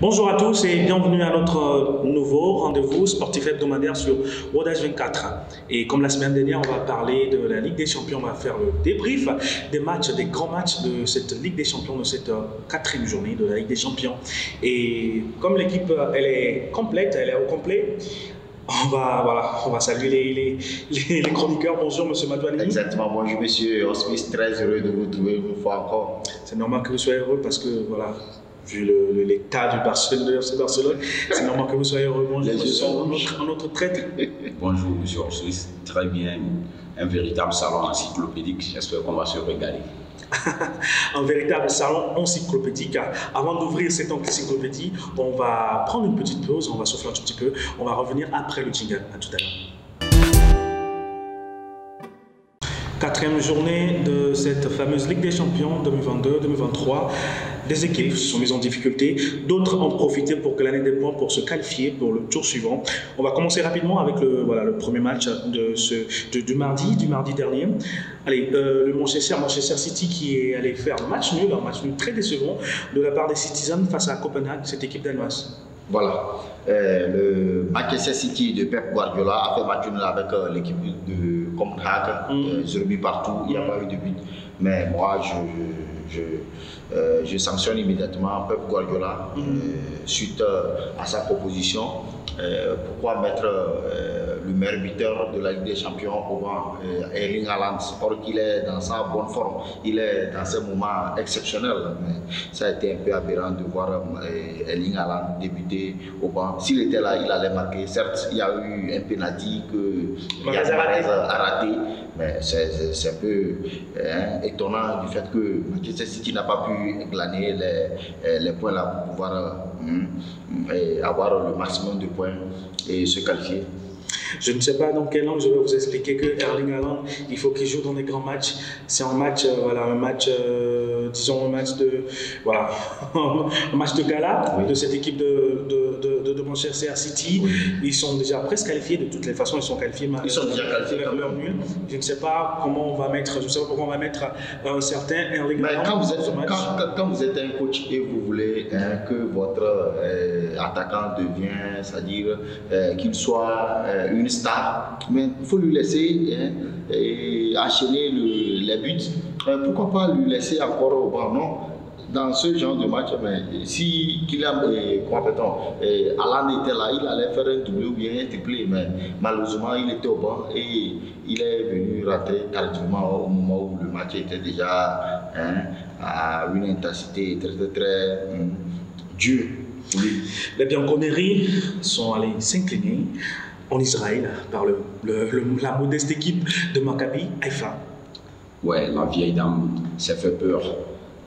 Bonjour à tous et bienvenue à notre nouveau rendez-vous sportif hebdomadaire sur World H 24. Et comme la semaine dernière, on va parler de la Ligue des Champions, on va faire le débrief des matchs, des grands matchs de cette Ligue des Champions, de cette quatrième journée de la Ligue des Champions. Et comme l'équipe elle est complète, elle est au complet, on va saluer les chroniqueurs. Bonjour Monsieur Madouani. Exactement, bonjour Monsieur Hospice, très heureux de vous retrouver une fois encore. C'est normal que vous soyez heureux parce que voilà, vu l'état du Barcelone, c'est normal que vous soyez heureux. Bonjour Monsieur, notre traître. Bonjour Monsieur Hospice, très bien, un véritable salon encyclopédique, j'espère qu'on va se régaler. Un véritable salon encyclopédique. Avant d'ouvrir cette encyclopédie, on va prendre une petite pause, on va souffler un tout petit peu, on va revenir après le jingle. À tout à l'heure. Quatrième journée de cette fameuse Ligue des Champions 2022-2023. Des équipes se sont mises en difficulté, d'autres ont profité pour gagner des points pour se qualifier pour le tour suivant. On va commencer rapidement avec le premier match du mardi dernier. Allez, le Manchester City qui est allé faire un match nul très décevant de la part des Citizens face à Copenhague, cette équipe danoise. Voilà, le Manchester City de Pep Guardiola a fait match nul avec l'équipe de Copenhague, 0 but partout, il n'y a pas eu de but. Mais moi, je sanctionne immédiatement Pep Guardiola suite à sa proposition. Pourquoi mettre le meilleur buteur de la Ligue des Champions au banc, Erling Haaland, or qu'il est dans sa bonne forme, il est dans ses moments exceptionnels. Mais ça a été un peu aberrant de voir Erling Haaland débuter au banc. S'il était là, il allait marquer. Certes, il y a eu un penalty que Marez a raté, mais c'est un peu étonnant du fait que Manchester City n'a pas pu glaner les points là pour pouvoir avoir le maximum de points et se qualifier. Je ne sais pas dans quelle langue je vais vous expliquer que Erling Haaland, il faut qu'il joue dans des grands matchs. C'est un match, un match de gala de cette équipe de Manchester City. Oui. Ils sont déjà presque qualifiés, de toutes les façons, ils sont qualifiés. Ils sont déjà qualifiés vers leur nul. Je ne sais pas comment on va mettre, un certain Erling Haaland. Quand vous êtes un coach et vous voulez que votre attaquant devienne, c'est-à-dire qu'il soit une star, mais il faut lui laisser enchaîner les buts. Pourquoi pas lui laisser encore au banc, non? Dans ce genre de match, mais si Haaland était là, il allait faire un doublé ou bien un triplé, mais malheureusement il était au banc et il est venu rentrer tardivement au moment où le match était déjà à une intensité très dure. Oui. Les Bianconeri sont allés s'incliner en Israël par la modeste équipe de Maccabi Haïfa. Ouais, la vieille dame s'est fait peur.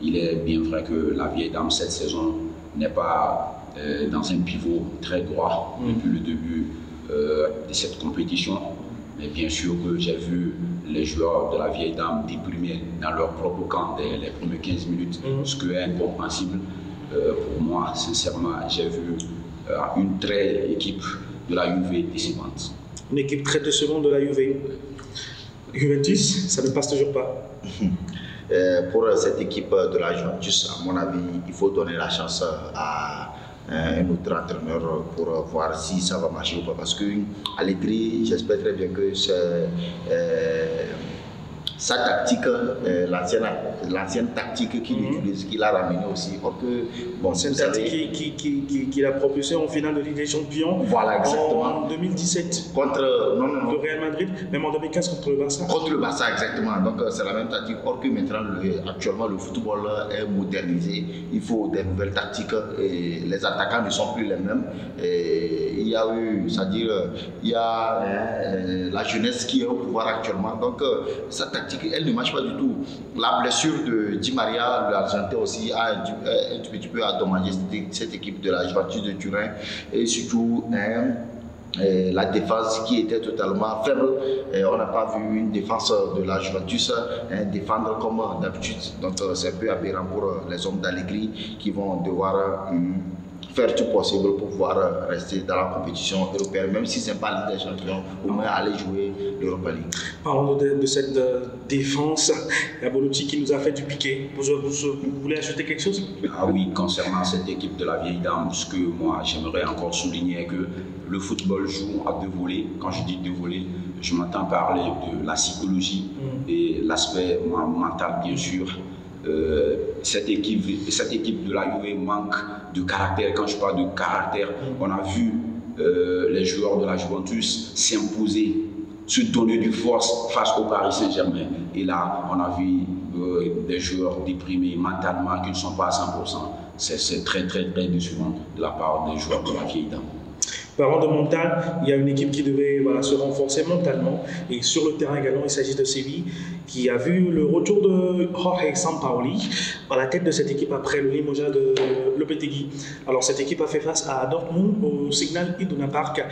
Il est bien vrai que la vieille dame cette saison n'est pas dans un pivot très droit depuis le début de cette compétition. Mais bien sûr que j'ai vu les joueurs de la vieille dame déprimés dans leur propre camp dès les premières 15 minutes, ce qui est incompréhensible. Pour moi, sincèrement, j'ai vu une très équipe de la Juve décevante. Une équipe très décevante de la Juve. Juventus, ça ne passe toujours pas. Pour cette équipe de la Juventus, à mon avis, il faut donner la chance à un autre entraîneur pour voir si ça va marcher ou pas. Parce qu'à Allegri, j'espère très bien que c'est sa tactique, l'ancienne tactique qu'il utilise, qu'il a ramené aussi. C'est une tactique qu'il a propulsée en finale de Ligue des Champions. Voilà, exactement. En 2017 contre le Real Madrid, même en 2015 contre le Barça. Contre le Barça, exactement. Donc c'est la même tactique. Or que maintenant, actuellement, le football est modernisé. Il faut des nouvelles tactiques et les attaquants ne sont plus les mêmes. Et il y a eu, c'est-à-dire, il y a la jeunesse qui est au pouvoir actuellement. Donc sa tactique, elle ne marche pas du tout. La blessure de Di Maria, l'Argentin aussi, a un petit peu endommagé cette équipe de la Juventus de Turin. Et surtout, la défense qui était totalement faible. On n'a pas vu une défense de la Juventus défendre comme d'habitude. Donc c'est un peu aberrant pour les hommes d'Allegri qui vont devoir faire tout possible pour pouvoir rester dans la compétition européenne, même si ce n'est pas la Ligue des Champions, au moins aller jouer l'Europa League. Parlons de cette défense. Il y a Bonucci qui nous a fait du piqué. Vous voulez ajouter quelque chose? Ah oui, concernant cette équipe de la vieille dame, ce que moi j'aimerais encore souligner que le football joue à deux volets. Quand je dis deux volets, je m'entends parler de la psychologie et l'aspect mental, bien sûr. Cette équipe de la Juve manque de caractère. Quand je parle de caractère, on a vu les joueurs de la Juventus s'imposer, se donner du force face au Paris Saint-Germain. Et là, on a vu des joueurs déprimés mentalement qui ne sont pas à 100%. C'est très décevant de la part des joueurs de la vieille dame. Parlant de mental, il y a une équipe qui devait se renforcer mentalement. Et sur le terrain également, il s'agit de Séville, qui a vu le retour de Jorge Sampaoli à la tête de cette équipe après le limogeage de Lopetegui. Alors cette équipe a fait face à Dortmund au Signal Iduna Park.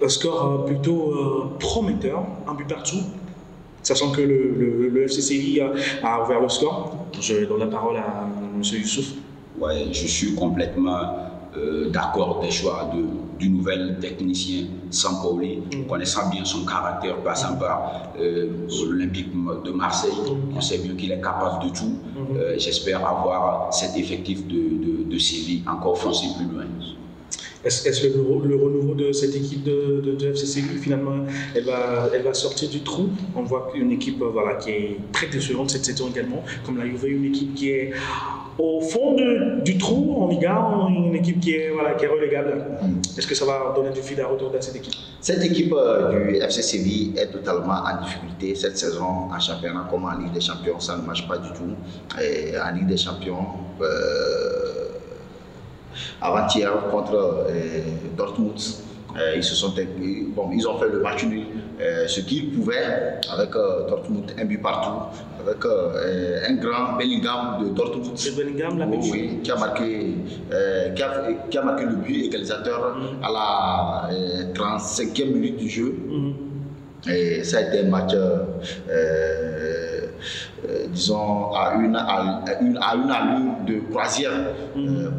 Un score plutôt prometteur, un but partout. Sachant que le FC Séville a ouvert le score. Je donne la parole à M. Youssouf. Ouais, je suis complètement d'accord des choix du nouvel technicien Sampaoli, connaissant bien son caractère, passant par l'Olympique de Marseille. On sait bien qu'il est capable de tout. J'espère avoir cet effectif de Séville encore foncé plus loin. Est-ce que le renouveau de cette équipe de FC Séville, finalement, elle va sortir du trou? On voit qu'une équipe qui est très décevante cette saison également, comme la Juve, une équipe qui est au fond du trou en Ligue 1, une équipe qui est relégable. Est-ce que ça va donner du fil à retordre à cette équipe? Cette équipe du FC Séville est totalement en difficulté cette saison en championnat comme en Ligue des Champions. Ça ne marche pas du tout. Et en Ligue des Champions, avant-hier contre Dortmund, ils ont fait le match nul, ce qu'ils pouvaient avec Dortmund, un but partout, avec un grand Bellingham de Dortmund. C'est Bellingham, la même chose. Oui, qui a marqué le but égalisateur à la 35e minute du jeu. Et ça a été un match, disons, à une allure de croisière.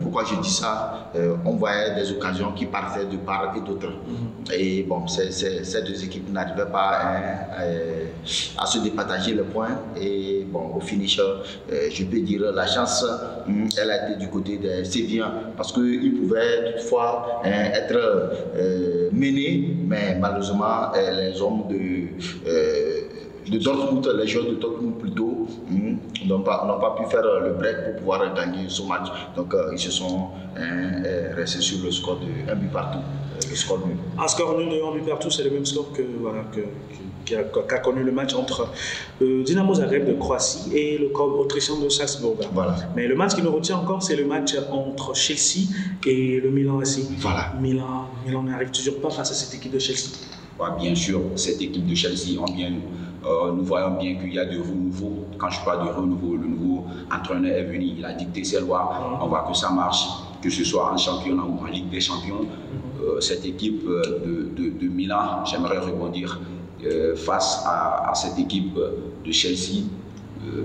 Pourquoi je dis ça? On voyait des occasions qui partaient de part et d'autre. Et bon, ces deux équipes n'arrivaient pas à se départager les points. Et bon, au finish, je peux dire la chance, elle a été du côté des Sévilliens parce qu'ils pouvaient toutefois être menés, mais malheureusement, les hommes de Dortmund, les joueurs de Dortmund plutôt, n'ont pas pu faire le break pour pouvoir gagner ce match. Donc ils se sont restés sur le score de 1 but partout. Le score nul. Un score nul de 1 but partout, c'est le même score qu'a connu le match entre Dynamo Zagreb de Croatie et le club autrichien de Salzbourg. Voilà. Mais le match qui nous retient encore, c'est le match entre Chelsea et le Milan AC. Voilà. Milan n'arrive toujours pas face à cette équipe de Chelsea. Ouais, bien sûr, cette équipe de Chelsea, nous voyons bien qu'il y a de renouveau. Quand je parle de renouveau, le nouveau entraîneur est venu, il a dicté ses lois. On voit que ça marche, que ce soit en championnat ou en Ligue des Champions. Cette équipe de Milan, j'aimerais rebondir face à cette équipe de Chelsea.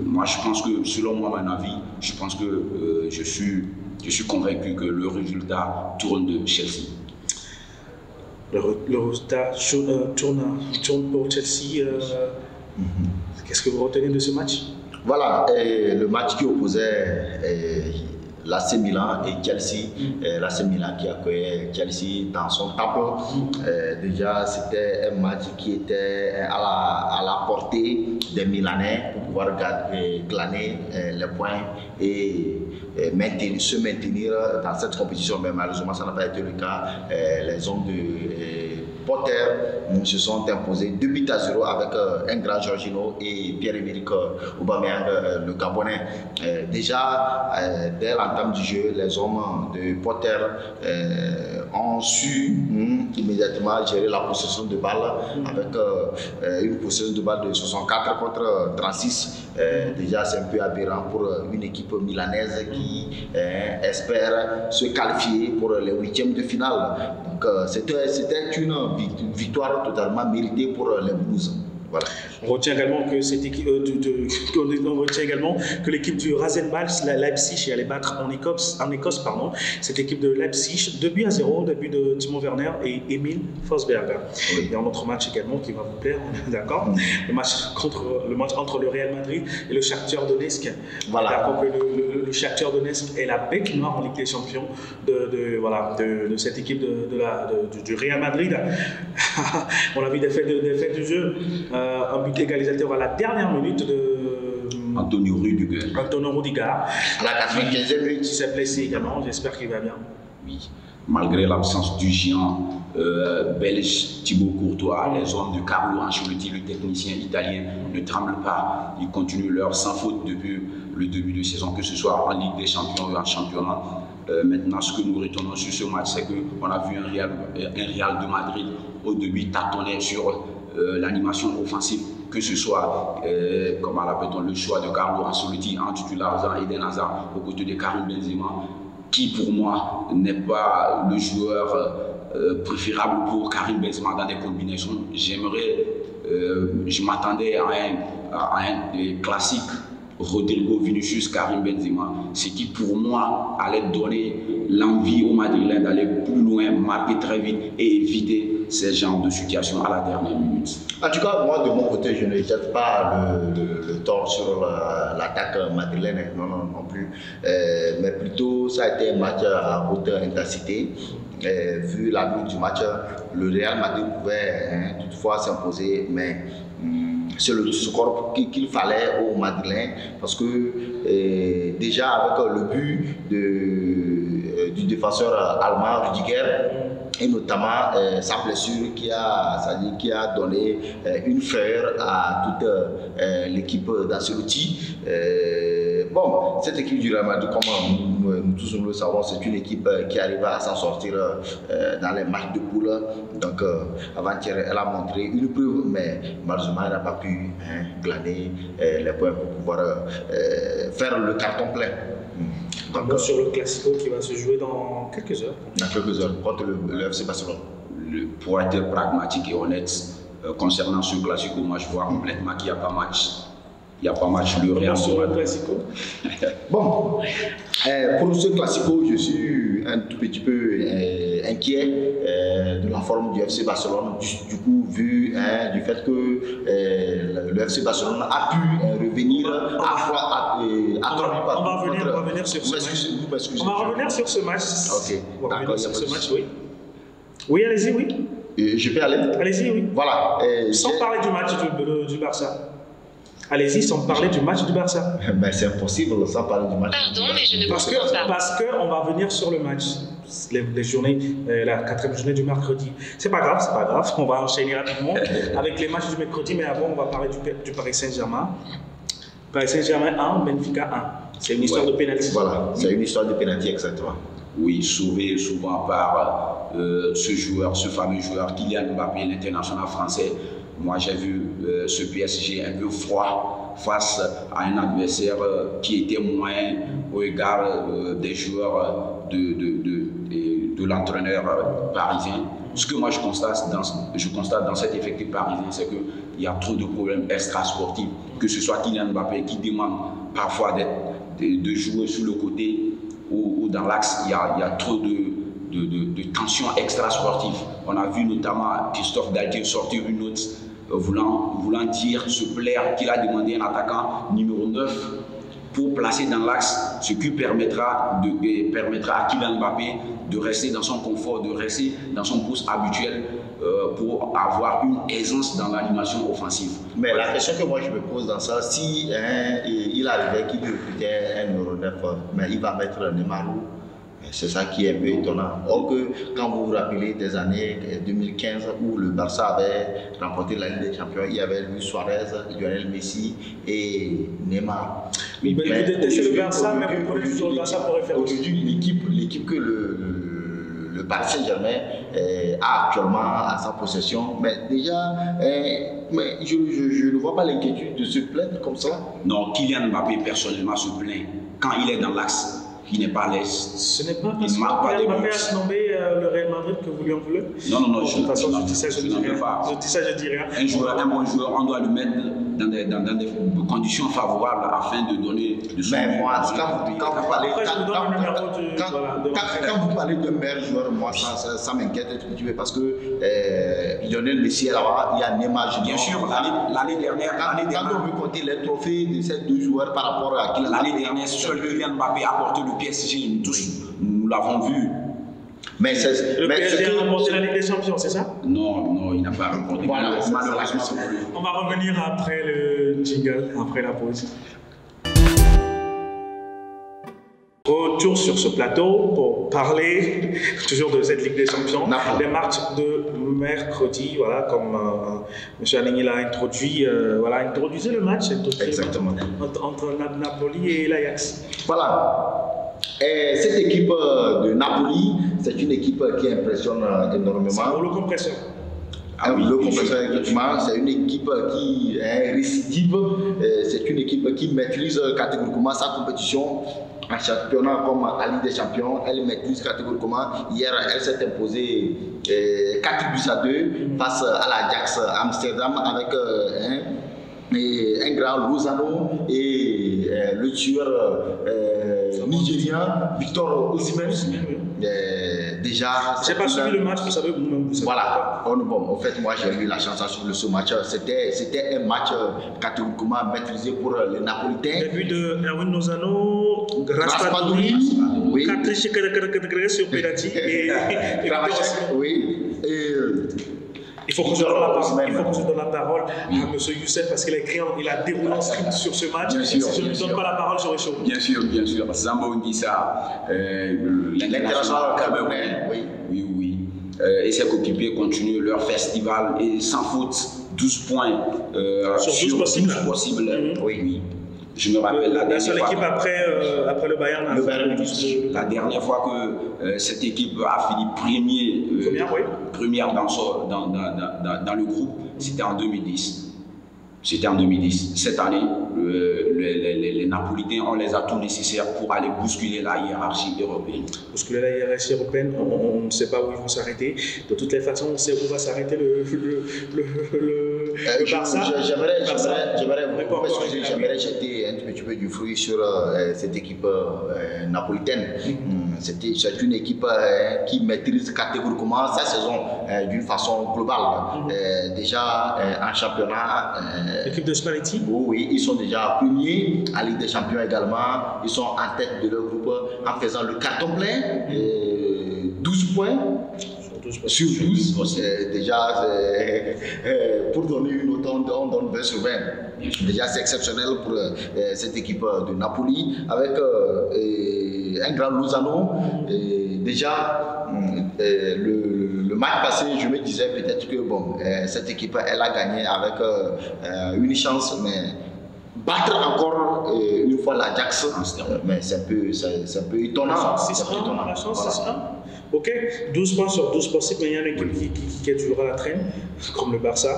Moi, je pense que, selon moi, mon avis, je pense que je suis convaincu que le résultat tourne de Chelsea. Le résultat tourne pour Chelsea. Qu'est-ce que vous retenez de ce match? Voilà, le match qui opposait l'AC Milan et Chelsea. L'AC Milan qui accueillait Chelsea dans son temple. Déjà, c'était un match qui était à la portée des Milanais pour pouvoir glaner les points et se maintenir dans cette compétition. Mais malheureusement, ça n'a pas été le cas. Les hommes de Potter se sont imposés 2-0 avec un grand Jorginho et Pierre-Emerick Aubameyang, le Gabonais. Déjà, dès l'entame du jeu, les hommes de Potter ont su immédiatement gérer la possession de balle avec une possession de balle de 64 contre 36. Déjà, c'est un peu aberrant pour une équipe milanaise qui espère se qualifier pour les huitièmes de finale. Donc, c'était une victoire totalement méritée pour les Blues. Voilà. On retient également que cette équipe, on retient également que l'équipe du Rasenball, Leipzig, est allée battre en Écosse, pardon, cette équipe de Leipzig, 2-0, de but de Timo Werner et Emil Forsberg. Il y a un autre match également qui va vous plaire, d'accord? Le match entre le Real Madrid et le Shakhtar Donetsk. Voilà. D'accord, que le Shakhtar Donetsk est la bec noire en Ligue des Champions de cette équipe du Real Madrid. On a vu des faits du jeu. Un but égalisateur à la dernière minute de Antonio Rudiger. À la 95e minute. Qui s'est blessé également, j'espère qu'il va bien. Oui. Malgré l'absence du géant belge Thibaut Courtois, les hommes de Carlo Ancelotti, le technicien italien, ne tremblent pas. Ils continuent leur sans faute depuis le début de saison, que ce soit en Ligue des Champions ou en championnat. Maintenant, ce que nous retenons sur ce match, c'est qu'on a vu un Real de Madrid au début tâtonner sur l'animation offensive, que ce soit, comme rappelle-t-on, le choix de Carlo Ancelotti en titularisant Eden Hazard aux côtés de Karim Benzema, qui pour moi n'est pas le joueur préférable pour Karim Benzema dans des combinaisons. Je m'attendais à un classique Rodrigo, Vinicius, Karim Benzema, ce qui pour moi allait donner l'envie aux Madrilènes d'aller plus loin, marquer très vite et éviter ces genres de situations à la dernière minute. En tout cas, moi de mon côté, je ne jette pas le tort sur l'attaque madrilène, non plus. Mais plutôt, ça a été un match à haute intensité. Vu la lutte du match, le Real Madrid pouvait toutefois s'imposer, mais c'est le score qu'il fallait aux Madrilènes, parce que déjà avec le but du défenseur allemand Rudiger, et notamment sa blessure qui a donné une frayeur à toute l'équipe d'Ancelotti. Bon, cette équipe du Real Madrid, comme nous tous nous le savons, c'est une équipe qui arrive à s'en sortir dans les matchs de poule. Donc avant-hier, elle a montré une preuve, mais malheureusement, elle n'a pas pu glaner les points pour pouvoir faire le carton plein. Donc, sur le Classico qui va se jouer dans quelques heures. Dans quelques heures, contre le FC Barcelone. Pour être pragmatique et honnête, concernant ce Classico, moi je vois complètement qu'il n'y a pas match. Il n'y a pas match. Le Real sur le Classico. Bon, pour ce Classico, je suis un tout petit peu inquiet de la forme du FC Barcelone. Du coup, vu du fait que le FC Barcelone a pu revenir on va revenir sur ce match. On va revenir sur ce match. Ok, d'accord, sur ce match, oui. Oui, allez-y, oui. Je peux aller? Allez-y, oui. Voilà. Sans parler du match du Barça. Allez-y, sans parler du match du Barça. Ben, c'est impossible sans parler du match. Pardon, mais je ne parce qu'on va venir sur le match, les journées, la 4e journée du mercredi. C'est pas grave, on va enchaîner rapidement avec les matchs du mercredi, mais avant on va parler du Paris Saint-Germain. Paris Saint-Germain 1, Benfica 1. C'est une histoire de pénalty. Voilà, c'est une histoire de pénalty, exactement. Oui, sauvé souvent par ce fameux joueur Kylian Mbappé, l'international français. Moi, j'ai vu ce PSG un peu froid face à un adversaire qui était moyen au regard des joueurs de l'entraîneur parisien. Ce que moi je constate dans cet effectif parisien, c'est qu'il y a trop de problèmes extrasportifs, que ce soit Kylian Mbappé qui demande parfois de jouer sur le côté ou dans l'axe, il y a trop de tensions extrasportives. On a vu notamment Christophe Galtier sortir une note voulant dire, se plaire qu'il a demandé un attaquant numéro 9 pour placer dans l'axe, ce qui permettra à Kylian Mbappé de rester dans son confort, de rester dans son poste habituel pour avoir une aisance dans l'animation offensive. Mais la question que moi je me pose dans ça, si il arrivait qu'il recrutait un numéro 9, mais il va mettre Neymar, c'est ça qui est un peu étonnant. Or que quand vous vous rappelez des années 2015 où le Barça avait remporté la Ligue des Champions, il y avait Luis Suarez, Lionel Messi et Neymar. Oui, mais c'est le Barça, mais vous prenez toujours le Barça pour référence. Aujourd'hui, l'équipe que le Paris Saint-Germain a actuellement à sa possession, mais déjà, mais je ne vois pas l'inquiétude de se plaindre comme ça. Non, Kylian Mbappé personnellement se plaint quand il est dans l'axe. qui n'est pas l'Est. Ce n'est pas parce Il marque pas que des Mbappé buts. a nommé le Real Madrid que vous lui en voulez. Non, Bon, de toute façon, je dis ça, je dis n'en veux rien. pas. Je dis ça, je dis rien. Un bon joueur, on doit le mettre dans des conditions favorables afin de donner de son. Mais moi, quand vous parlez, Après, je vous donne le numéro du. Voilà, quand vous parlez de meilleur joueur, moi, ça m'inquiète un petit peu parce que Lionel Messi est là-bas, il y a Neymar Junior. Bien sûr, l'année dernière, Quand on veut compter les trophées de ces deux joueurs par rapport à Kylian l'année dernière, seul Kylian Mbappé a porté le PSG. Tous, nous l'avons vu. Mais le PSG a remporté la Ligue des Champions, c'est ça? Non, il n'a pas remporté. Voilà, malheureusement. On va revenir après le jingle, après la pause. Retour sur ce plateau pour parler toujours de cette Ligue des Champions, des matchs de mercredi, voilà, comme M. Aligny l'a introduit, introduisez le match Exactement. entre Napoli et l'Ajax. Voilà. Et cette équipe de Napoli, c'est une équipe qui impressionne énormément. C'est un rouleau compresseur. Le compresseur, effectivement, c'est une équipe qui est récidive, c'est une équipe qui maîtrise catégoriquement sa compétition en championnat comme à Ligue des Champions. Elle maîtrise catégoriquement. Hier, elle s'est imposée 4 buts à 2 face à l'Ajax Amsterdam avec un grand Lozano et le tueur nigérien Victor Osimhen. Déjà, j'ai pas suivi le match, vous savez vous-même. Voilà. En fait, moi j'ai eu la chance de ce match. C'était un match catégoriquement maîtrisé pour les Napolitains. Le but de Erwin Lozano, Raspadori, oui. Sur penalty et oui. Il faut que je donne la parole à M. Youssef parce qu'il a déroulé un script sur ce match. Bien sûr, si je ne lui donne pas la parole, j'aurai chaud. Bien sûr. Zambo Ngissa, l'international camerounais, oui. Et ses coéquipiers continuent leur festival et sans faute, 12 points sur 12 possibles. Oui. Je me rappelle la seule équipe après le Bayern. La dernière fois que cette équipe a fini première dans le groupe, c'était en 2010. Cette année, les Napolitains, on les a tout nécessaire pour aller bousculer la hiérarchie européenne. Bousculer la hiérarchie européenne, on ne sait pas où ils vont s'arrêter. De toutes les façons, on sait où va s'arrêter le Barça. J'aimerais jeter un petit peu du fruit sur cette équipe napolitaine. C'est une équipe qui maîtrise catégoriquement sa saison d'une façon globale. Déjà en championnat. L'équipe de Spalletti? Oui, ils sont déjà premiers à Ligue des Champions également. Ils sont en tête de leur groupe en faisant le carton plein. 12 points. Sur 12, déjà, pour donner une note, on donne 20 sur 20. Déjà, c'est exceptionnel pour cette équipe de Napoli, avec un grand Lozano. Déjà, le match passé, je me disais peut-être que cette équipe, elle a gagné avec une chance, mais battre encore une fois l'Ajax, mais c'est un peu étonnant. 6-1, la chance, 6-1. Ok, 12 points sur 12 possibles, mais il y a une équipe qui est toujours à la traîne, comme le Barça.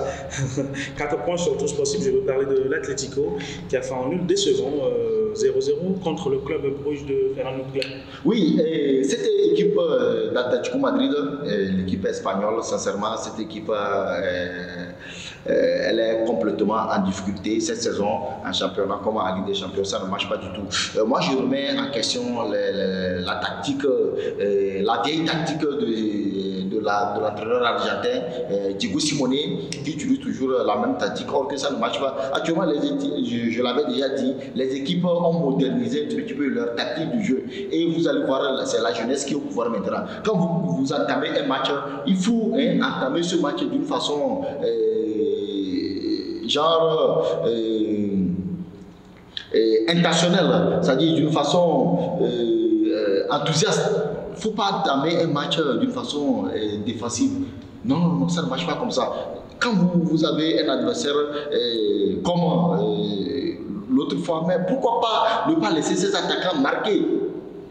4 points sur 12 possibles, je veux parler de l'Atlético, qui a fait un nul décevant, 0-0 contre le club Bruges de Fernando Clair. Oui, cette équipe d'Atlético Madrid, l'équipe espagnole, sincèrement, cette équipe, elle est complètement en difficulté cette saison en championnat comme en Ligue des Champions, ça ne marche pas du tout. Moi, je remets en question la tactique, la vieille tactique de l'entraîneur argentin Diego Simeone, qui utilise toujours la même tactique, or que ça ne marche pas. Actuellement, je l'avais déjà dit, les équipes ont modernisé un petit peu leur tactique du jeu et vous allez voir, c'est la jeunesse qui est au pouvoir maintenant. Quand vous entamez un match, il faut entamer ce match d'une façon intentionnelle, c'est-à-dire d'une façon enthousiaste. Il ne faut pas entamer un match d'une façon défensive. Non, ça ne marche pas comme ça. Quand vous avez un adversaire comme l'autre fois, mais pourquoi pas ne pas laisser ses attaquants marquer?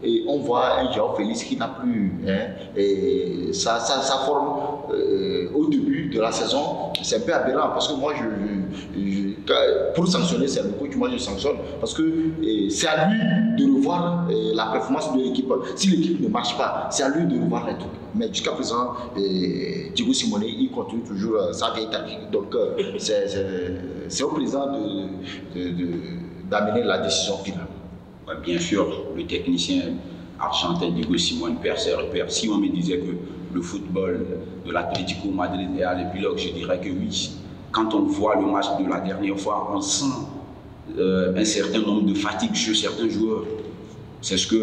Et on voit un João Félix qui n'a plus sa forme au début de la saison. C'est un peu aberrant parce que moi, pour sanctionner, c'est le coach, moi je sanctionne parce que c'est à lui de revoir la performance de l'équipe. Si l'équipe ne marche pas, c'est à lui de revoir les trucs. Mais jusqu'à présent, Diego Simeone, il continue toujours sa vieille tactique. Donc c'est au président d'amener la décision finale. Ouais, bien sûr, le technicien argentin Diego Simeone perd ses repères. Si on me disait que le football de l'Atlético Madrid est à l'épilogue, je dirais que oui. Quand on voit le match de la dernière fois, on sent un certain nombre de fatigues chez certains joueurs. C'est ce que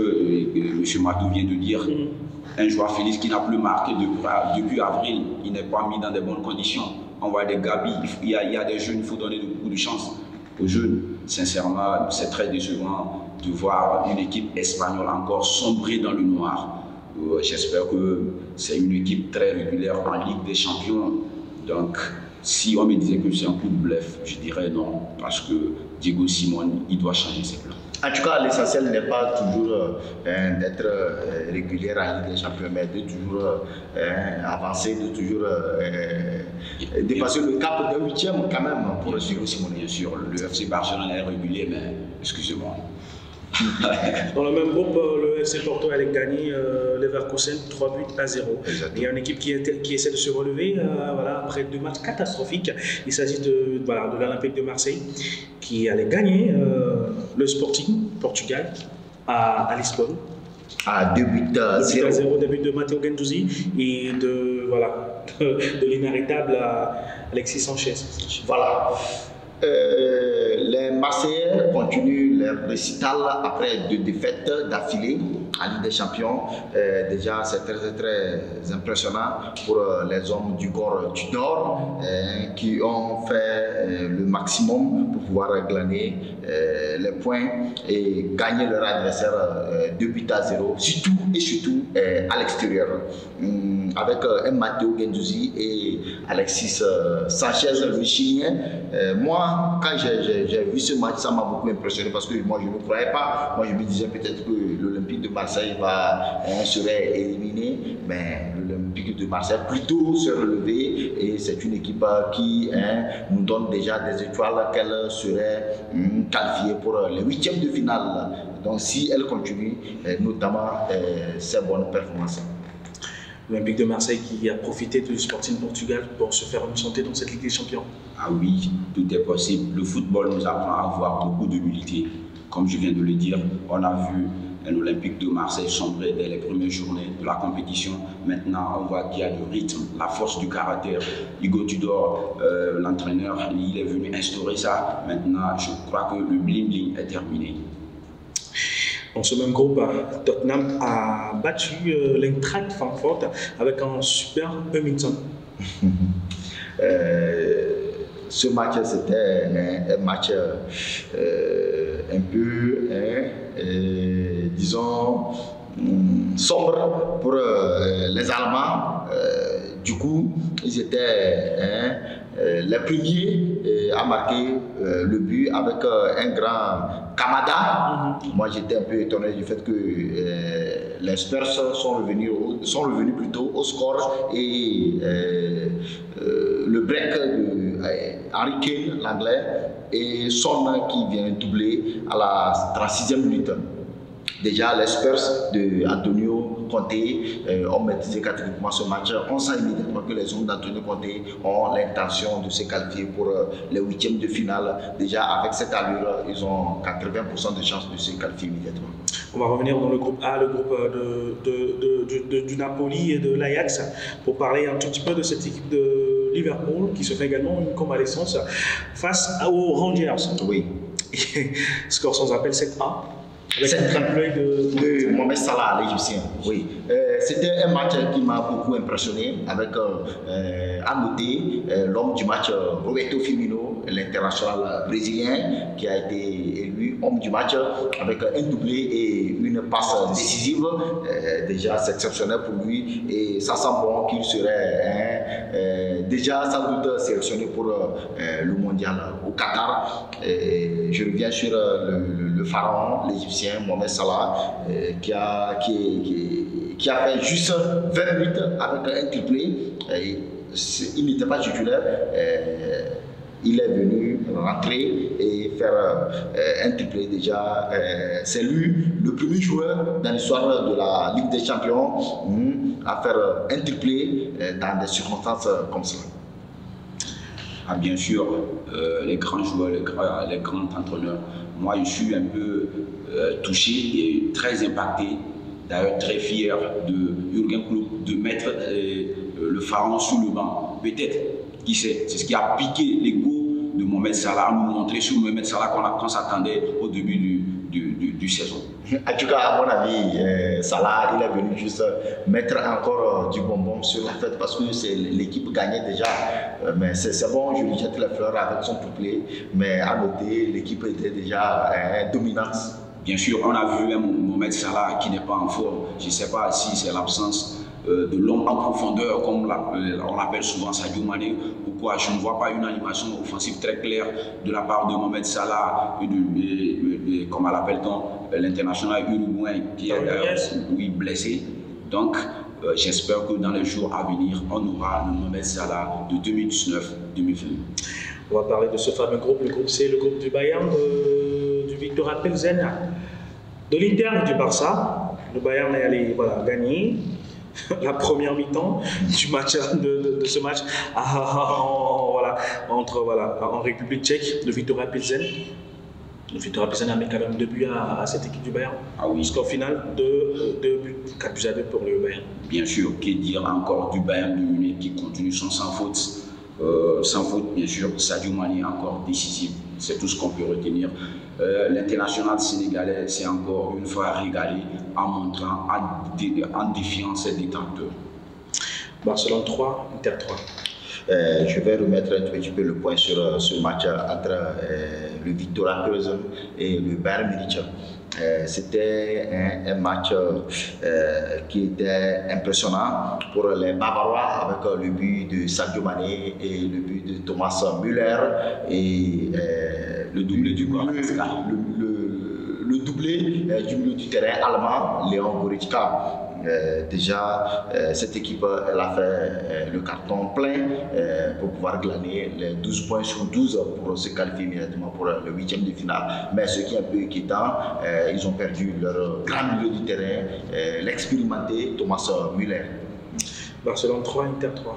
M. Matou vient de dire. Un joueur Félix qui n'a plus marqué depuis avril, il n'est pas mis dans de bonnes conditions. On voit des Gabi, il y a des jeunes, il faut donner beaucoup de chance aux jeunes. Sincèrement, c'est très décevant de voir une équipe espagnole encore sombrer dans le noir. J'espère que c'est une équipe très régulière en Ligue des Champions. Donc, si on me disait que c'est un coup de bluff, je dirais non, parce que Diego Simeone, il doit changer ses plans. En tout cas, l'essentiel n'est pas toujours d'être régulier en Ligue des Champions, mais de toujours avancer, de toujours dépasser le cap d'un 8e quand même pour Diego Simeone. Bien sûr, le FC Barcelone est régulier, mais excusez-moi. Dans le même groupe, le FC Porto allait gagner Leverkusen 3 buts à 0. Exactement. Il y a une équipe qui essaie de se relever après 2 matchs catastrophiques. Il s'agit de l'Olympique de Marseille qui allait gagner le Sporting Portugal à Lisbonne. À 2 buts à 0. Des buts de Matteo Guendouzi et de l'inarrêtable Alexis Sanchez. Voilà. Les Marseillais continuent leur récital après 2 défaites d'affilée en Ligue des Champions. Déjà, c'est très, très impressionnant pour les hommes du corps Tudor qui ont fait le maximum pour pouvoir glaner les points et gagner leur adversaire 2 buts à 0, surtout à l'extérieur. Avec un Matteo Guendouzi et Alexis Sanchez, le Chilien. Moi, quand j'ai vu ce match, ça m'a beaucoup impressionné parce que moi, je ne croyais pas. Moi, je me disais peut-être que l'Olympique de Marseille serait éliminé, mais l'Olympique de Marseille plutôt se relever et c'est une équipe qui nous donne déjà des étoiles qu'elle serait qualifiée pour les 8e de finale. Donc, si elle continue, notamment ses bonnes performances. L'Olympique de Marseille qui a profité du Sporting Portugal pour se faire une santé dans cette Ligue des Champions. Ah oui, tout est possible. Le football nous apprend à avoir beaucoup d'humilité. Comme je viens de le dire, on a vu l'Olympique de Marseille sombrer dès les premières journées de la compétition. Maintenant, on voit qu'il y a du rythme, la force du caractère. Hugo Tudor, l'entraîneur, il est venu instaurer ça. Maintenant, je crois que le bling-bling est terminé. Dans ce même groupe, Tottenham a battu l'Eintracht Francfort avec un super Hummington. Ce match, c'était un match un peu, disons, sombre pour les Allemands. Du coup, ils étaient les premiers à marquer le but avec un grand Kamada. Moi, j'étais un peu étonné du fait que les Spurs sont revenus plutôt au score et le break de Harry Kane, l'anglais, et Son qui vient doubler à la 36e minute. Déjà, les Spurs de Antonio Conte ont maîtrisé catégoriquement ce match. On sent immédiatement que les hommes d'Antonio Conte ont l'intention de se qualifier pour les 8e de finale. Déjà, avec cette allure, ils ont 80% de chances de se qualifier immédiatement. On va revenir dans le groupe A, le groupe du Napoli et de l'Ajax, pour parler un tout petit peu de cette équipe de Liverpool qui se fait également une convalescence face aux Rangers. Oui. Score sans appel 7-1. Avec C'est un triplé de Mohamed Salah, l'Égyptien. Oui. C'était un match qui m'a beaucoup impressionné avec, à noter, l'homme du match, Roberto Firmino, l'international brésilien, qui a été élu homme du match avec un doublé et une passe décisive. Déjà, c'est exceptionnel pour lui et ça sent bon qu'il serait déjà sans doute sélectionné pour le mondial au Qatar. Je reviens sur le pharaon, l'Égyptien Mohamed Salah, qui a fait juste 20 minutes avec un triplé. Il n'était pas titulaire. il est venu rentrer et faire un triplé déjà. C'est lui le premier joueur dans l'histoire de la Ligue des Champions à faire un triplé dans des circonstances comme ça. Ah, bien sûr, les grands joueurs, les grands entraîneurs. Moi, je suis un peu touché et très impacté, d'ailleurs très fier de Jürgen Klopp de mettre le pharaon sur le banc. Peut-être, qui sait, c'est ce qui a piqué l'ego de Mohamed Salah, nous montrer sur Mohamed Salah qu'on s'attendait au début du saison. En tout cas, à mon avis, Salah, il est venu juste mettre encore du bonbon sur la fête parce que l'équipe gagnait déjà. Mais c'est bon, je lui jette les fleurs avec son triplé. Mais à noter, l'équipe était déjà dominante. Bien sûr, on a vu un Mohamed Salah qui n'est pas en forme. Je ne sais pas si c'est l'absence de l'homme en profondeur, comme on l'appelle souvent Sadio Mané, ou quoi. Je ne vois pas une animation offensive très claire de la part de Mohamed Salah, comment l'appelle-t-on, l'international uruguayen qui est blessé. Donc, j'espère que dans les jours à venir, on aura le Mohamed Salah de 2019-2020. On va parler de ce fameux groupe. Le groupe, c'est le groupe du Bayern, du Viktoria Pilsen, de l'Inter et du Barça. Le Bayern est allé gagner la première mi-temps du match de ce match en République tchèque, le Viktoria Pilsen. Le Viktoria Pilsen a mis quand même 2 buts à cette équipe du Bayern. Ah oui. Score final de 2 buts, 4 buts à 2 pour le Bayern. Bien sûr, que dire encore du Bayern de Munich qui continue sans faute. Sans faute, bien sûr, Sadio Mané encore décisif, c'est tout ce qu'on peut retenir. L'international sénégalais s'est encore une fois régalé en montrant, en défiant ses détracteurs. Barcelone 3, Inter 3. Je vais remettre un petit peu le point sur ce match entre le Viktoria Pilsen et le Bayern Munich. C'était un match qui était impressionnant pour les Bavarois avec le but de Sadio Mané et le but de Thomas Müller et le doublé du le doublé du milieu du terrain allemand, Léon Goretzka. Déjà, cette équipe elle a fait le carton plein pour pouvoir glaner les 12 points sur 12 pour se qualifier immédiatement pour le 8e de finale. Mais ce qui est un peu inquiétant, ils ont perdu leur grand milieu du terrain, l'expérimenté Thomas Müller. Barcelone 3, Inter 3.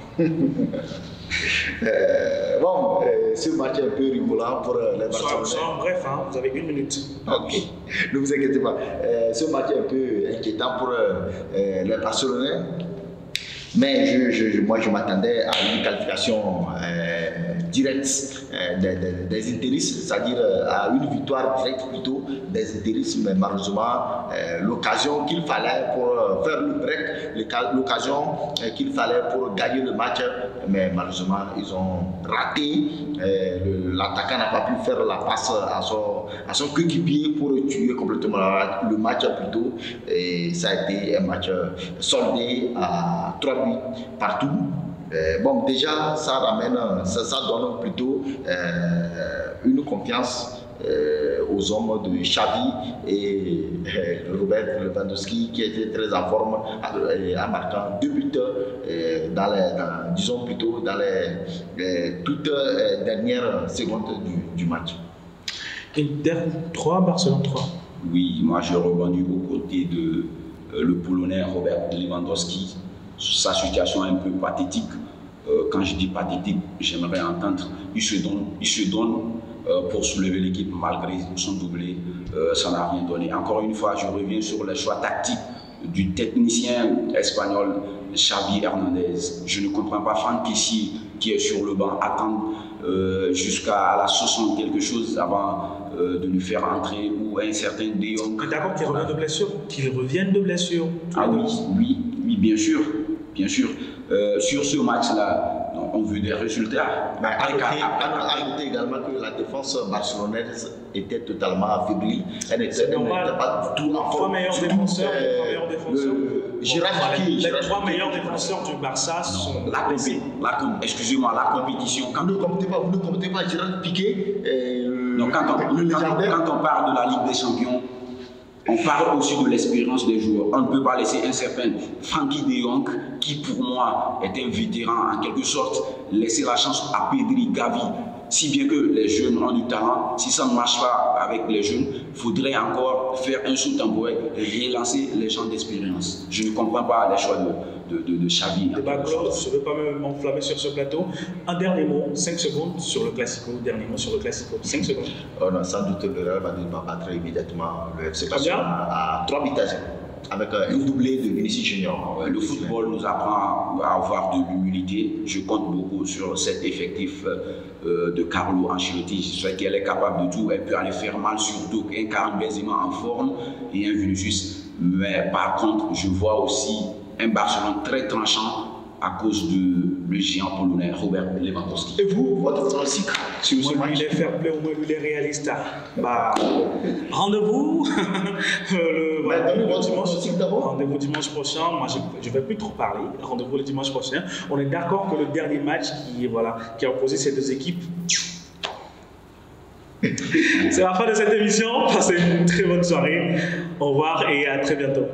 Ce match est un peu rigolant pour les Barcelonais. Bref, vous avez 1 minute. Ok, ne vous inquiétez pas. Ce match est un peu inquiétant pour les Barcelonais. Mais moi, je m'attendais à une qualification directe des Interistes, c'est-à-dire à une victoire directe plutôt des Interistes. Mais malheureusement, l'occasion qu'il fallait pour faire le break, l'occasion qu'il fallait pour gagner le match, mais malheureusement, ils ont raté. L'attaquant n'a pas pu faire la passe à son coéquipier pour tuer complètement le match plutôt. Et ça a été un match soldé à 3 buts partout. Déjà, ça donne plutôt une confiance aux hommes de Xavi et Robert Lewandowski qui était très en forme en marquant 2 buts dans les toutes dernières secondes du match. Inter 3, Barcelone 3. Oui, moi je rebondis aux côtés de le Polonais Robert Lewandowski. Sa situation est un peu pathétique. Quand je dis pathétique, j'aimerais entendre, il se donne pour soulever l'équipe malgré son doublé, ça n'a rien donné. Encore une fois, je reviens sur les choix tactiques du technicien espagnol Xavi Hernandez. Je ne comprends pas Franck Kessié qui est sur le banc attendre jusqu'à la 60 quelque chose avant de lui faire entrer, ou un certain De Jong. D'accord, qu'il revienne de blessure. Ah oui, bien sûr. Sur ce match-là, on veut des résultats. À noter également que la défense barcelonaise était totalement affaiblie. Elle n'était pas du tout en forme. Les 3 meilleurs défenseurs du Barça sont la compétition. Vous ne comptez pas Gérard Piqué. Donc quand on parle de la Ligue des Champions, on parle aussi de l'expérience des joueurs. On ne peut pas laisser un certain Frenkie de Jong, qui pour moi est un vétéran en quelque sorte, laisser la chance à Pedri, Gavi, si bien que les jeunes ont du talent, si ça ne marche pas avec les jeunes, il faudrait encore faire un saut temporel et relancer les gens d'expérience. Je ne comprends pas les choix de Xavi. Je ne veux pas m'enflammer sur ce plateau. Un dernier mot, 5 secondes sur le Classico. Dernier mot sur le Classico, 5 secondes. On a sans doute le Real Madrid va battre immédiatement le FC Barcelone à 3 buts à 0. Avec un doublé de Vinicius Junior. Le football nous apprend à avoir de l'humilité. Je compte beaucoup sur cet effectif de Carlo Ancelotti. Je sais qu'elle est capable de tout. Elle peut aller faire mal, surtout un Karim Benzema en forme et un Vinicius. Mais par contre, je vois aussi un Barcelone très tranchant à cause du géant polonais Robert Lewandowski. Et vous, votre pronostic sur ce match? Il est fair play, au moins il est réaliste. Bah, rendez-vous rendez-vous dimanche prochain. Moi, je ne vais plus trop parler. Rendez-vous le dimanche prochain. On est d'accord que le dernier match qui a opposé ces deux équipes, c'est la fin de cette émission. Passez une très bonne soirée. Au revoir et à très bientôt.